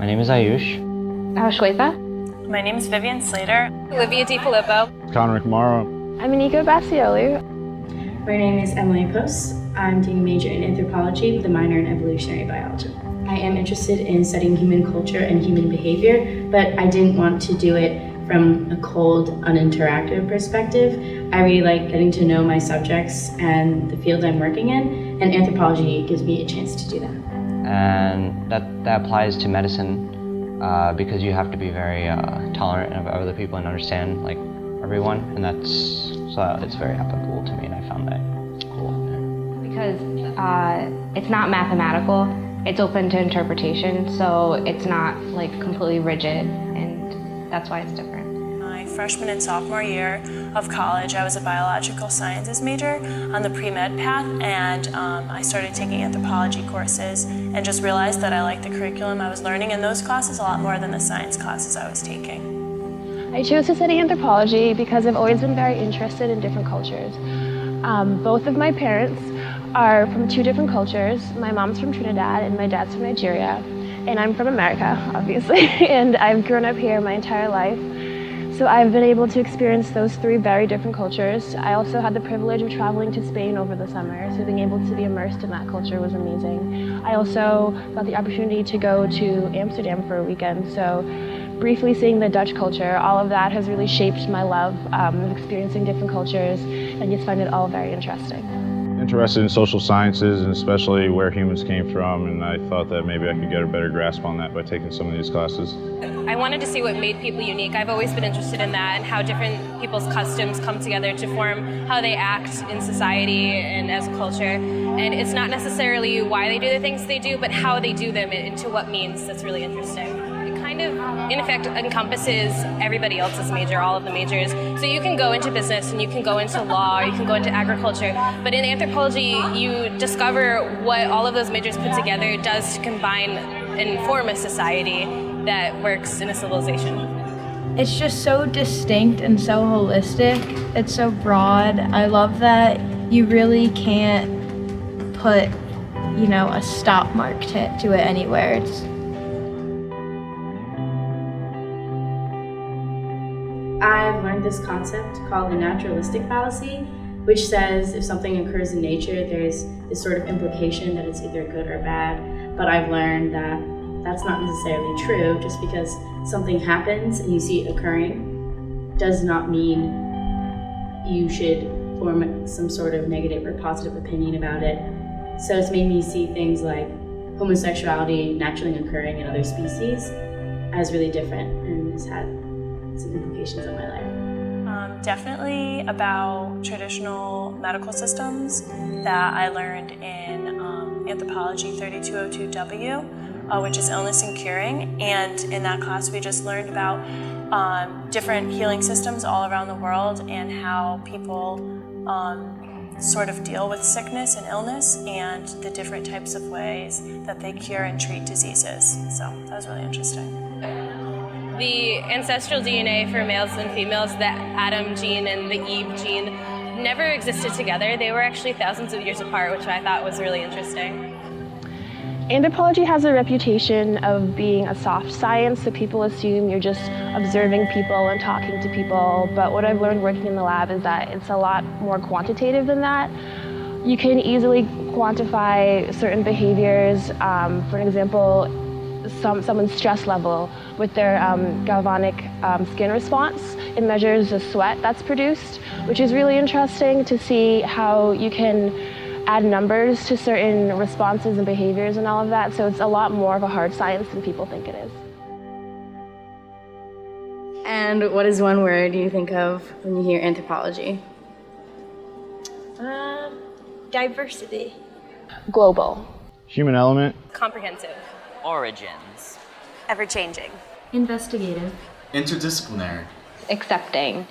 My name is Ayush. Shweta. My name is Vivian Slater. Olivia DiFilippo. Connor Kamara. I'm Anika Bassiolu. My name is Emily Post. I'm taking a major in anthropology with a minor in evolutionary biology. I am interested in studying human culture and human behavior, but I didn't want to do it from a cold, uninteractive perspective. I really like getting to know my subjects and the field I'm working in, and anthropology gives me a chance to do that. And that applies to medicine because you have to be very tolerant of other people and understand like everyone, and it's very applicable to me, and I found that cool. Because it's not mathematical, it's open to interpretation, so it's not like completely rigid, and that's why it's different. My freshman and sophomore year of college, I was a biological sciences major on the pre-med path, and I started taking anthropology courses and just realized that I liked the curriculum I was learning in those classes a lot more than the science classes I was taking. I chose to study anthropology because I've always been very interested in different cultures. Both of my parents are from two different cultures. My mom's from Trinidad and my dad's from Nigeria. And I'm from America, obviously, and I've grown up here my entire life. So I've been able to experience those three very different cultures. I also had the privilege of traveling to Spain over the summer, so being able to be immersed in that culture was amazing. I also got the opportunity to go to Amsterdam for a weekend, so briefly seeing the Dutch culture, all of that has really shaped my love of experiencing different cultures, and just find it all very interesting. Interested in social sciences and especially where humans came from, and I thought that maybe I could get a better grasp on that by taking some of these classes. I wanted to see what made people unique. I've always been interested in that and how different people's customs come together to form how they act in society and as a culture. And it's not necessarily why they do the things they do, but how they do them and to what means that's really interesting. Kind of, in effect, encompasses everybody else's major, all of the majors. So you can go into business and you can go into law, or you can go into agriculture, but in anthropology you discover what all of those majors put together does to combine and form a society that works in a civilization. It's just so distinct and so holistic. It's so broad. I love that you really can't put, a stop mark to it anywhere. I've learned this concept called the naturalistic fallacy, which says if something occurs in nature, there's this sort of implication that it's either good or bad. But I've learned that that's not necessarily true. Just because something happens and you see it occurring does not mean you should form some sort of negative or positive opinion about it. So it's made me see things like homosexuality naturally occurring in other species as really different, and has had some implications on my life. Definitely about traditional medical systems that I learned in Anthropology 3202W, which is illness and curing. And in that class we just learned about different healing systems all around the world and how people sort of deal with sickness and illness and the different types of ways that they cure and treat diseases. So that was really interesting. The ancestral DNA for males and females, the Adam gene and the Eve gene, never existed together. They were actually thousands of years apart, which I thought was really interesting. Anthropology has a reputation of being a soft science, so people assume you're just observing people and talking to people, but what I've learned working in the lab is that it's a lot more quantitative than that. You can easily quantify certain behaviors. For example, someone's stress level with their galvanic skin response. It measures the sweat that's produced, which is really interesting to see how you can add numbers to certain responses and behaviors and all of that. So it's a lot more of a hard science than people think it is. And what is one word you think of when you hear anthropology? Diversity. Global. Human element. Comprehensive. Origins. Ever-changing. Investigative. Interdisciplinary. Accepting.